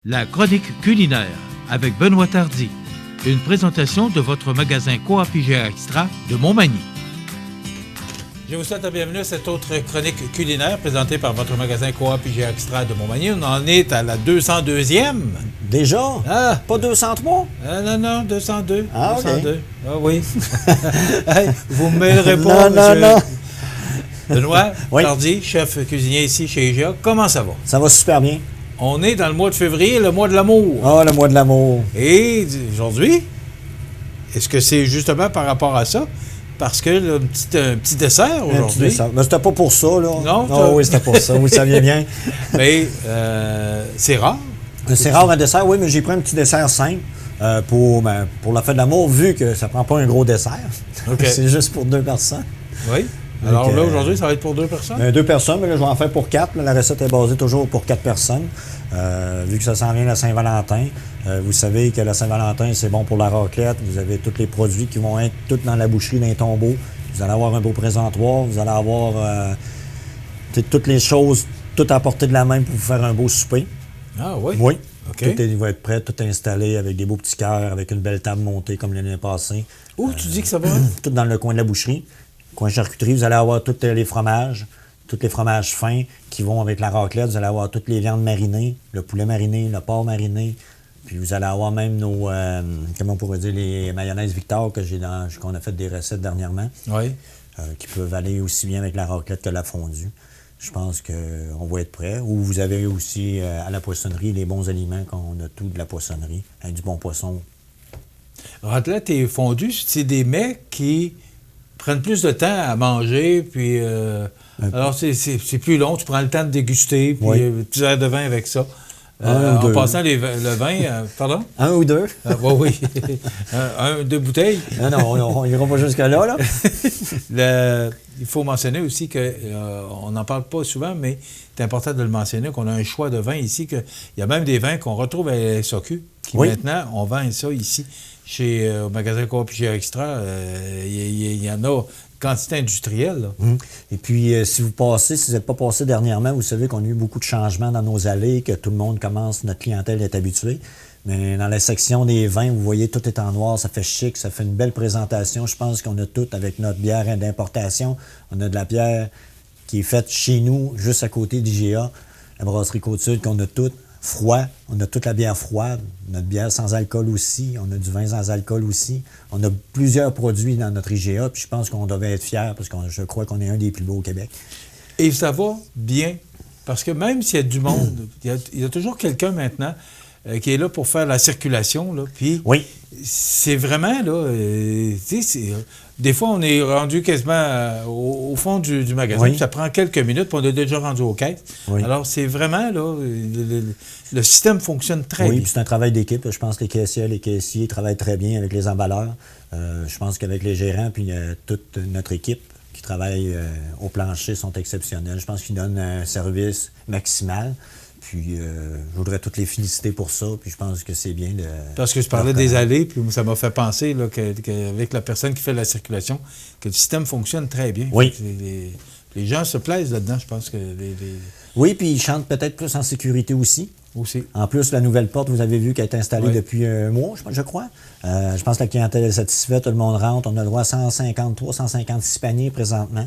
La chronique culinaire avec Benoît Tardy. Une présentation de votre magasin Coop IGA Extra de Montmagny. Je vous souhaite la bienvenue à cette autre chronique culinaire présentée par votre magasin Coop IGA Extra de Montmagny. On en est à la 202e. Déjà? Ah! Pas 203? Non, 202. Ah, 202. OK. Ah oui. Hey, vous ne me mêlerez pas, monsieur. Non. Benoît Oui. Tardy, chef cuisinier ici chez IGA. Comment ça va? Ça va super bien. On est dans le mois de février, le mois de l'amour. Ah, le mois de l'amour. Et aujourd'hui, est-ce que c'est justement par rapport à ça? Parce que là, un petit dessert aujourd'hui. Mais c'était pas pour ça, là. Non, Ah, oui, c'était pour ça. Oui, ça vient bien. Mais c'est rare. C'est rare un dessert, oui, mais j'ai pris un petit dessert simple pour la fête de l'amour, vu que ça prend pas un gros dessert. OK. C'est juste pour 2 personnes. Oui. Alors Donc, là, aujourd'hui, ça va être pour 2 personnes? 2 personnes, mais là, je vais en faire pour 4. Là, la recette est basée toujours pour 4 personnes. Vu que ça s'en vient la Saint-Valentin, vous savez que la Saint-Valentin, c'est bon pour la raclette. Vous avez tous les produits qui vont être tous dans la boucherie d'un tombeau. Vous allez avoir un beau présentoir. Vous allez avoir toutes les choses, tout à portée de la main pour vous faire un beau souper. Ah oui? Oui. OK. Tout va être prêt, tout installé avec des beaux petits cœurs, avec une belle table montée comme l'année passée. Où tu dis que ça va? Tout dans le coin de la boucherie. Coin charcuterie, vous allez avoir tous les fromages fins qui vont avec la raclette. Vous allez avoir toutes les viandes marinées, le poulet mariné, le porc mariné. Puis vous allez avoir même nos, comment on pourrait dire, les mayonnaises Victor qu'on a fait des recettes dernièrement. Oui. Qui peuvent aller aussi bien avec la raclette que la fondue. Je pense qu'on va être prêt. Ou vous avez aussi à la poissonnerie les bons aliments, qu'on a tout de la poissonnerie, avec du bon poisson. Raclette et fondue, c'est des mets qui prennent plus de temps à manger, puis alors c'est plus long, tu prends le temps de déguster, puis Oui. tu verres de vin avec ça. Un ou En deux. passant le vin, pardon? 1 ou 2? Oui. 2 bouteilles. Non, on n'ira pas jusque-là, là. Il faut mentionner aussi qu'on n'en parle pas souvent, mais c'est important de le mentionner, qu'on a un choix de vins ici, qu'il y a même des vins qu'on retrouve à la SAQ, qui Oui. maintenant, on vend ça ici, au magasin Coop IGA Extra. Il y en a quantité industrielle. Là. Et puis, si vous n'êtes pas passé dernièrement, vous savez qu'on a eu beaucoup de changements dans nos allées, que tout le monde notre clientèle est habituée. Mais dans la section des vins, vous voyez, tout est en noir, ça fait chic, ça fait une belle présentation. Je pense qu'on a tout avec notre bière d'importation. On a de la bière qui est faite chez nous, juste à côté d'IGA, la brasserie Côte-Sud, qu'on a toute froid. On a toute la bière froide, notre bière sans alcool aussi, on a du vin sans alcool aussi. On a plusieurs produits dans notre IGA, puis je pense qu'on devait être fiers parce que je crois qu'on est un des plus beaux au Québec. Et ça va bien, parce que même s'il y a du monde, il y a toujours quelqu'un maintenant qui est là pour faire la circulation, là, puis oui. C'est vraiment, là, des fois, on est rendu quasiment au fond du magasin, oui. puis ça prend quelques minutes, puis on est déjà rendu aux caisses. Oui. Alors, c'est vraiment, là, le système fonctionne très bien. Oui, puis c'est un travail d'équipe. Je pense que les caissiers travaillent très bien avec les emballeurs. Je pense qu'avec les gérants, puis toute notre équipe qui travaille au plancher sont exceptionnels. Je pense qu'ils donnent un service maximal. Puis, je voudrais toutes les féliciter pour ça. Puis, je pense que c'est bien de... Parce que je parlais des allées, puis ça m'a fait penser, là, qu'avec la personne qui fait la circulation, que le système fonctionne très bien. Oui. Les gens se plaisent là-dedans, je pense que... Oui, puis ils chantent peut-être plus en sécurité aussi. En plus, la nouvelle porte, vous avez vu qu'elle est installée depuis un mois, je crois. Je pense que la clientèle est satisfaite, tout le monde rentre. On a le droit à 153, 156 paniers présentement.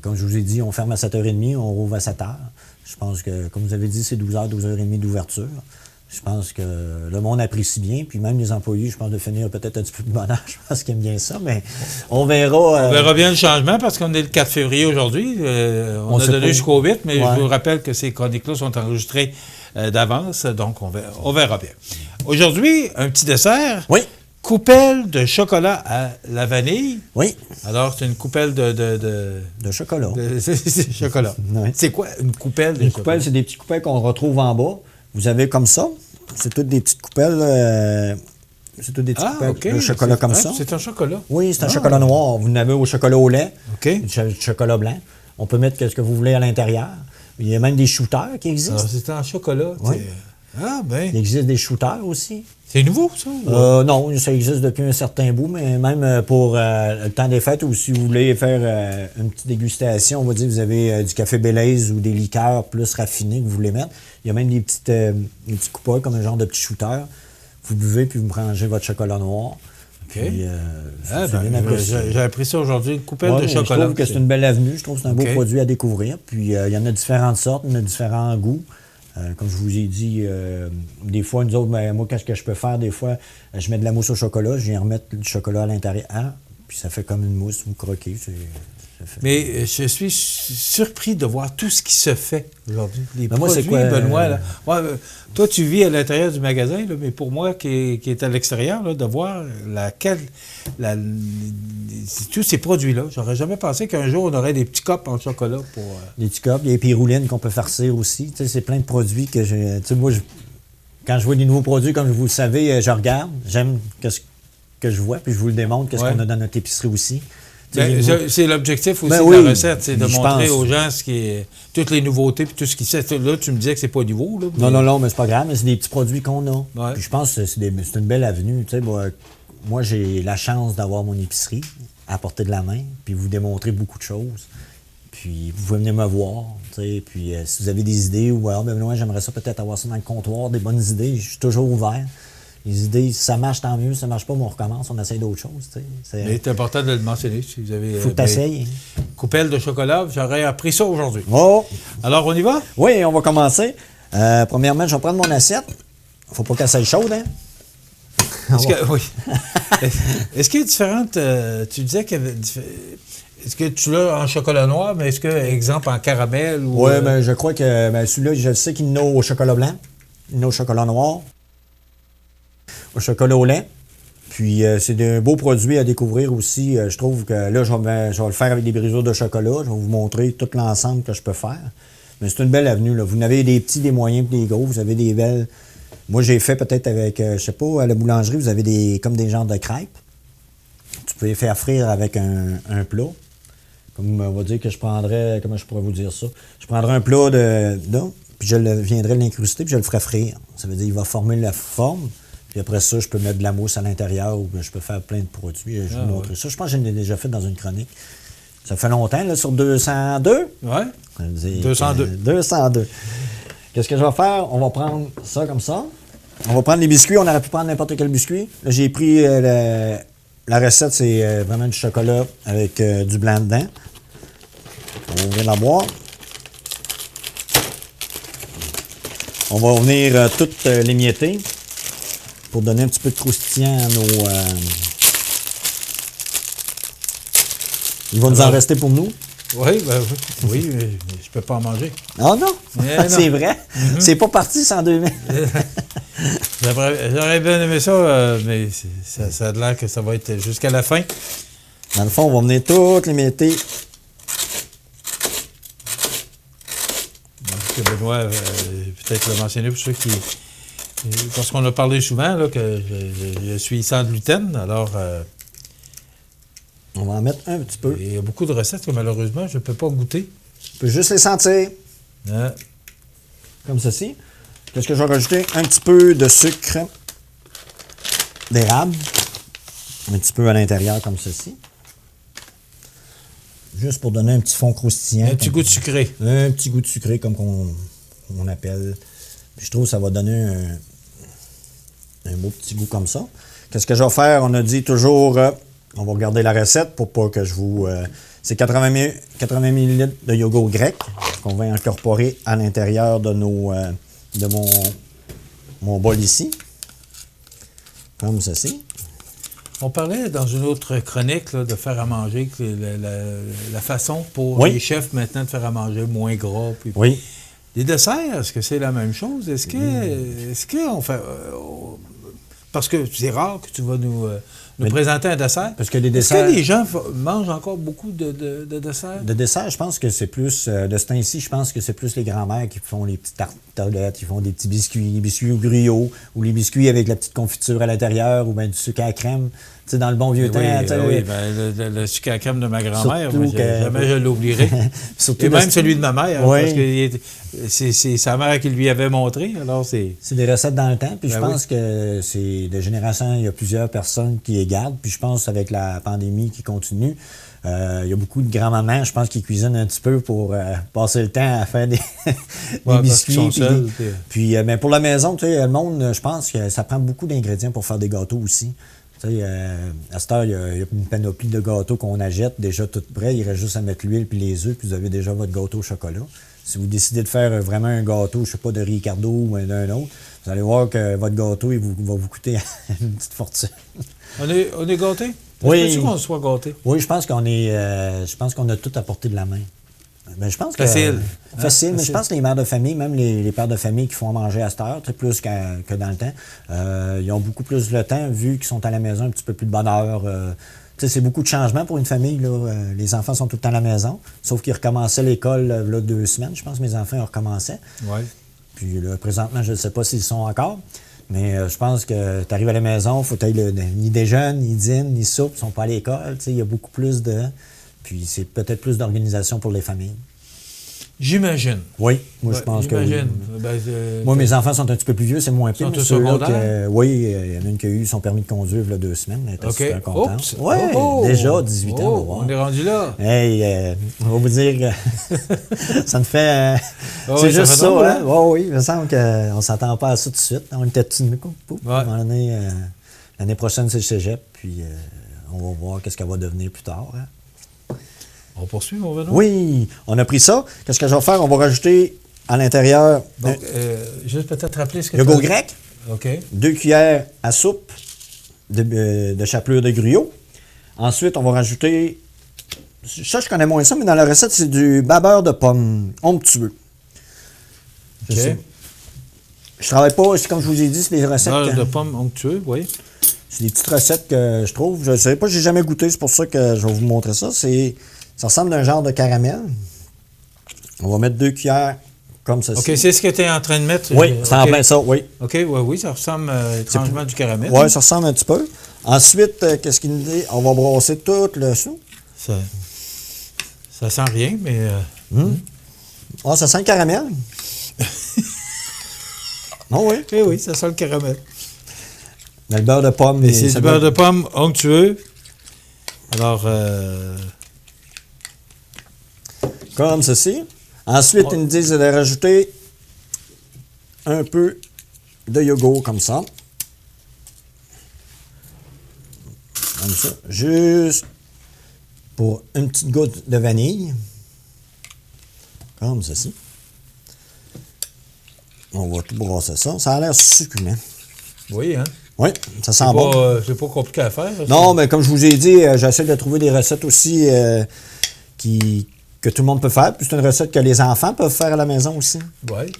Comme je vous ai dit, on ferme à 7h30, on rouvre à 7h. Je pense que, comme vous avez dit, c'est 12h, 12h30 d'ouverture. Je pense que le monde apprécie bien, puis même les employés, je pense de finir peut-être un petit peu de bonheur, je pense qu'ils aiment bien ça, mais on verra. On verra bien le changement, parce qu'on est le 4 février aujourd'hui. On a donné jusqu'au 8, mais je vous rappelle que ces chroniques-là sont enregistrées d'avance, donc on verra bien. Aujourd'hui, un petit dessert. Oui. Coupelle de chocolat à la vanille. Oui. Alors, c'est une coupelle de chocolat. C'est chocolat. Oui. C'est quoi une coupelle de chocolat? Une coupelle, c'est des petites coupelles qu'on retrouve en bas. Vous avez comme ça. C'est toutes des petites coupelles. C'est toutes des petites coupelles de chocolat comme ça. C'est un chocolat? Oui, c'est un chocolat noir. Vous en avez au chocolat au lait. OK. Du chocolat blanc. On peut mettre ce que vous voulez à l'intérieur. Il y a même des shooters qui existent. Alors, c'est en chocolat. Oui. Ah, bien. Il existe des shooters aussi. C'est nouveau, ça? Non, ça existe depuis un certain bout, mais même pour le temps des fêtes ou si vous voulez faire une petite dégustation, on va dire que vous avez du café Belaise ou des liqueurs plus raffinés que vous voulez mettre. Il y a même des petits coupoles comme un genre de petit shooter. Vous buvez puis vous mangez votre chocolat noir. OK. Puis, j'ai appris ça aujourd'hui, une coupelle de chocolat. Je trouve que c'est une belle avenue. Je trouve que c'est un beau produit à découvrir. Puis, il y en a différentes sortes, il y en a différents goûts. Comme je vous ai dit, des fois, nous autres, moi, qu'est-ce que je peux faire? Des fois, je mets de la mousse au chocolat, je viens remettre du chocolat à l'intérieur, puis ça fait comme une mousse, vous croquez. Mais je suis surpris de voir tout ce qui se fait aujourd'hui. Les moi, produits, c'est quoi, Benoît, là. Toi, tu vis à l'intérieur du magasin, là, mais pour moi, qui est à l'extérieur, là, de voir tous ces produits-là, j'aurais jamais pensé qu'un jour, on aurait des petits copes en chocolat pour... Des petits copes, il y a les piroulines qu'on peut farcir aussi. Tu sais, c'est plein de produits que je... Tu sais, moi, quand je vois des nouveaux produits, comme vous le savez, je regarde, j'aime ce que je vois, puis je vous le démontre, qu'est-ce qu'on a dans notre épicerie aussi. C'est l'objectif aussi de la recette, c'est de montrer aux gens toutes les nouveautés puis tout ce qui se fait. Là, tu me disais que c'est pas nouveau. Là, Non, mais c'est pas grave, mais c'est des petits produits qu'on a. Ouais. Puis je pense que c'est une belle avenue. Tu sais, moi, j'ai la chance d'avoir mon épicerie à portée de la main, puis vous démontrer beaucoup de choses. Puis vous pouvez venir me voir. Tu sais, puis si vous avez des idées ou j'aimerais ça peut-être avoir ça dans le comptoir, des bonnes idées, je suis toujours ouvert. Les idées, si ça marche, tant mieux. Si ça marche pas, on recommence, on essaye d'autres choses. Mais c'est important de le mentionner. Si vous avez, faut que tu essayes. Coupelle de chocolat, j'aurais appris ça aujourd'hui. Oh! Alors, on y va? Oui, on va commencer. Premièrement, je vais prendre mon assiette. Faut pas qu'elle soit chaude, hein? Oui. Est-ce qu'il y a différentes... tu disais qu'il y avait... Est-ce que tu l'as en chocolat noir, mais est-ce que, exemple, en caramel ou... Oui, mais je crois que celui-là, je sais qu'il y en a au chocolat blanc, il y en a au chocolat noir, au chocolat au lait. Puis c'est de beaux produits à découvrir aussi. Je trouve que là, je vais le faire avec des brisures de chocolat. Je vais vous montrer tout l'ensemble que je peux faire. Mais c'est une belle avenue, là. Vous en avez des petits, des moyens et des gros. Vous avez des belles... Moi, j'ai fait peut-être avec, je sais pas, à la boulangerie, vous avez comme des genres de crêpes. Tu peux les faire frire avec un plat. Comme on va dire que je prendrais... Comment je pourrais vous dire ça? Je prendrais un plat puis je viendrais l'incruster, puis je le ferais frire. Ça veut dire qu'il va former la forme. Puis après ça, je peux mettre de la mousse à l'intérieur ou je peux faire plein de produits. Je vais vous montrer ça. Je pense que je l'ai déjà fait dans une chronique. Ça fait longtemps, là, sur 202. Oui. 202. 202. Qu'est-ce que je vais faire? On va prendre ça comme ça. On va prendre les biscuits. On aurait pu prendre n'importe quel biscuit. Là, j'ai pris la recette, c'est vraiment du chocolat avec du blanc dedans. On va ouvrir la boîte. On va venir toutes l'émietter pour donner un petit peu de croustillant à nos... Il va nous en rester pour nous. Oui, oui, mais je peux pas en manger. Ah non? C'est vrai? C'est pas parti sans 2000. J'aurais bien aimé ça, mais ça a l'air que ça va être jusqu'à la fin. Dans le fond, on va venir toutes les mettre. Donc, Benoît, peut-être le mentionner pour ceux qui... Parce qu'on a parlé souvent là, que je suis sans gluten, alors... on va en mettre un petit peu. Il y a beaucoup de recettes que malheureusement, je ne peux pas goûter. Tu peux juste les sentir. Ah. Comme ceci. Qu'est-ce que je vais rajouter? Un petit peu de sucre d'érable. Un petit peu à l'intérieur comme ceci. Juste pour donner un petit fond croustillant. Un petit goût de sucré. Un petit goût de sucré comme on appelle. Puis je trouve que ça va donner un beau petit goût comme ça. Qu'est-ce que je vais faire? On a dit toujours... on va regarder la recette pour pas que je vous... c'est 80 ml de yogourt grec qu'on va incorporer à l'intérieur de de mon bol ici. Comme ceci. On parlait dans une autre chronique là, de faire à manger, que la façon pour les chefs maintenant de faire à manger moins gras. Puis, oui. Les desserts, est-ce que c'est la même chose? Est-ce qu'on fait... parce que c'est rare que tu vas nous présenter un dessert. Parce que les Est-ce desserts... que les gens mangent encore beaucoup de desserts? De dessert, je pense que c'est plus, de ce temps-ci, je pense que c'est plus les grands-mères qui font les petites tartelettes, qui font des petits biscuits, les biscuits au gruyot, ou les biscuits avec la petite confiture à l'intérieur, ou bien du sucre à la crème. Tu sais, dans le bon vieux temps. Oui, le sucre à la crème de ma grand-mère, jamais je l'oublierai. Et même celui de ma mère, parce que c'est sa mère qui lui avait montré. Alors c'est des recettes dans le temps, puis je pense que c'est de génération, il y a plusieurs personnes qui les gardent, puis je pense avec la pandémie qui continue, il y a beaucoup de grands-mamans, je pense, qui cuisinent un petit peu pour passer le temps à faire des biscuits. Puis pour la maison, tu sais, le monde, je pense que ça prend beaucoup d'ingrédients pour faire des gâteaux aussi. Tu sais, à cette heure, il y a une panoplie de gâteaux qu'on achète déjà tout prêt. Il reste juste à mettre l'huile puis les œufs, puis vous avez déjà votre gâteau au chocolat. Si vous décidez de faire vraiment un gâteau, je sais pas, de Ricardo ou d'un autre, vous allez voir que votre gâteau, va vous coûter une petite fortune. On est gâtés? Oui. Est-ce qu'on soit gâtés? Oui, je pense qu'on est. Je pense qu'on a tout à portée de la main. Mais je pense facile. Facile, mais je pense que les mères de famille, même les pères de famille qui font à manger à cette heure, plus que dans le temps, ils ont beaucoup plus de temps, vu qu'ils sont à la maison un petit peu plus de bonne heure. C'est beaucoup de changements pour une famille. Là. Les enfants sont tout le temps à la maison, sauf qu'ils recommençaient l'école là, 2 semaines. Je pense que mes enfants recommençaient. Oui. Puis là, présentement, je ne sais pas s'ils sont encore. Mais je pense que tu arrives à la maison, il faut que ni déjeunent, ni dînent, ni soupe, ils ne sont pas à l'école. Il y a beaucoup plus de... Puis c'est peut-être plus d'organisation pour les familles. J'imagine. Oui, moi je pense que oui. Moi, mes enfants sont un petit peu plus vieux, c'est moins pire. Ils sont au secondaire? Oui, il y en a une qui a eu son permis de conduire il y a 2 semaines. Elle était super contente. Oui, déjà 18 ans. On est rendu là. Hey, on va vous dire que ça me fait... c'est juste ça, hein? Oui, il me semble qu'on ne s'attend pas à ça tout de suite. On était petits de l'année prochaine, c'est le cégep, puis on va voir qu'est-ce qu'elle va devenir plus tard. Hein? On poursuit, mon Benoît? Oui, on a pris ça. Qu'est-ce que je vais faire? On va rajouter à l'intérieur... Donc, juste peut-être rappeler ce que... Le go grec. OK. 2 cuillères à soupe de chapelure de gruyot. Ensuite, on va rajouter... Ça, je connais moins ça, mais dans la recette, c'est du babeur de pomme onctueux. OK. Je travaille pas, comme je vous ai dit, c'est des recettes... Babeur de pomme onctueux, oui. C'est des petites recettes que je trouve. Je ne sais pas, j'ai jamais goûté, c'est pour ça que je vais vous montrer ça. Ça ressemble à un genre de caramel. On va mettre 2 cuillères comme ceci. OK, c'est ce que tu es en train de mettre? Oui, c'est en plein ça, oui. OK, oui, ça ressemble étrangement à du caramel. Oui, ça ressemble un petit peu. Ensuite, qu'est-ce qu'il nous dit? On va brasser tout le chou. Ça sent rien, mais... Ah, ça sent le caramel. Oh, oui. Eh oui, ça sent le caramel. Mais le beurre de pomme... C'est du beurre de pomme onctueux. Alors... Comme ceci. Ensuite, ils nous disent de rajouter un peu de yogourt comme ça. Comme ça. Juste pour une petite goutte de vanille. Comme ceci. On va tout brasser ça. Ça a l'air succulent. Oui, hein? Oui, ça sent bon. C'est pas compliqué à faire. Non, mais comme je vous ai dit, j'essaie de trouver des recettes aussi que tout le monde peut faire. Puis c'est une recette que les enfants peuvent faire à la maison aussi. Oui.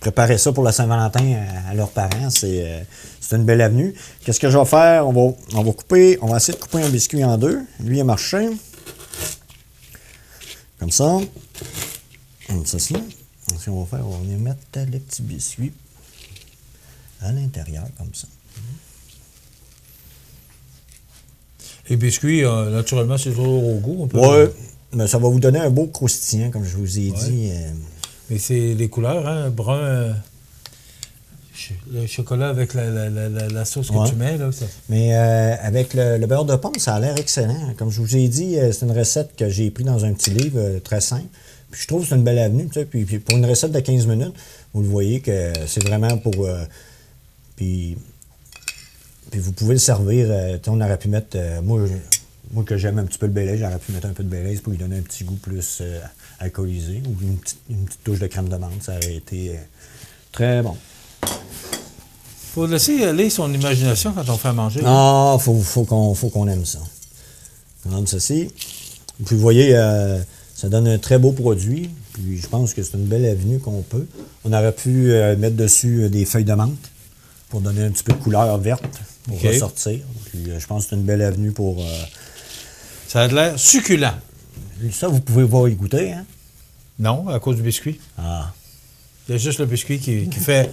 Préparer ça pour la Saint-Valentin à leurs parents, c'est une belle avenue. Qu'est-ce que je vais faire? On va essayer de couper un biscuit en 2. Lui, il a marché. Comme ça. Comme ceci. Ce qu'on va faire, on va venir mettre les petits biscuits à l'intérieur, comme ça. Les biscuits, naturellement, c'est toujours au goût. Oui, mais ça va vous donner un beau croustillant, comme je vous ai dit. Mais c'est les couleurs, hein? Brun, le chocolat avec la sauce que tu mets. Là, ça... Mais avec le beurre de pomme, ça a l'air excellent. Comme je vous ai dit, c'est une recette que j'ai prise dans un petit livre très simple. Puis je trouve que c'est une belle avenue. Tu sais, puis pour une recette de 15 minutes, vous le voyez que c'est vraiment pour... Puis vous pouvez le servir. On aurait pu mettre... moi, que j'aime un petit peu le Baileys, j'aurais pu mettre un peu de Baileys pour lui donner un petit goût plus alcoolisé. Ou une petite touche de crème de menthe. Ça aurait été très bon. Faut laisser aller son imagination quand on fait à manger. Ah, faut qu'on aime ça. Comme ceci. Puis vous voyez... ça donne un très beau produit, puis je pense que c'est une belle avenue qu'on peut. On aurait pu mettre dessus des feuilles de menthe. pour donner un petit peu de couleur verte pour OK. ressortir. Puis, je pense que c'est une belle avenue pour... Ça a l'air succulent. ça, vous pouvez voir y goûter, hein? Non, à cause du biscuit. Ah. Il y a juste le biscuit qui fait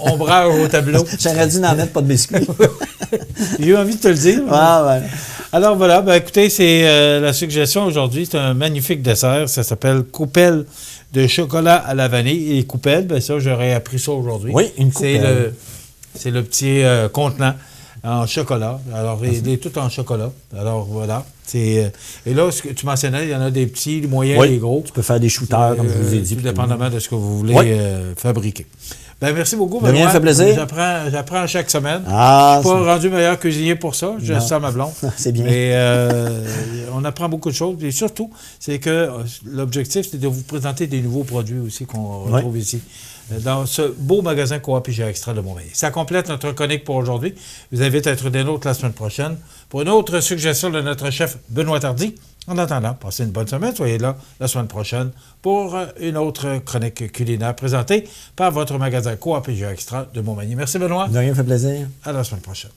ombrage au tableau. J'aurais dû n'en mettre pas de biscuit. J'ai eu envie de te le dire. Ah, ouais. Alors voilà, ben écoutez, c'est la suggestion aujourd'hui. C'est un magnifique dessert. Ça s'appelle coupelle de chocolat à la vanille. Et coupelle, ben ça, j'aurais appris ça aujourd'hui. Oui, une coupelle. C'est le petit contenant en chocolat. Alors, il est tout en chocolat. Alors voilà. Et là, ce que tu mentionnais, il y en a des petits, des moyens, Oui, des gros. tu peux faire des shooters, comme je vous ai dit. Tout dépendamment de ce que vous voulez Oui. fabriquer. Ben, merci beaucoup. De rien, Benoît. ça fait plaisir. J'apprends chaque semaine. Ah, Je ne suis pas rendu meilleur cuisinier pour ça. Je laisse ça à ma blonde. C'est bien. Mais on apprend beaucoup de choses. Et surtout, c'est que l'objectif, c'est de vous présenter des nouveaux produits aussi qu'on retrouve ici, dans ce beau magasin Coop IGA Extra de Montmagny. Ça complète notre chronique pour aujourd'hui. Je vous invite à être des nôtres la semaine prochaine pour une autre suggestion de notre chef Benoît Tardy. En attendant, passez une bonne semaine. Soyez là la semaine prochaine pour une autre chronique culinaire présentée par votre magasin Coop IGA Extra de Montmagny. Merci Benoît. De rien, fait plaisir. À la semaine prochaine.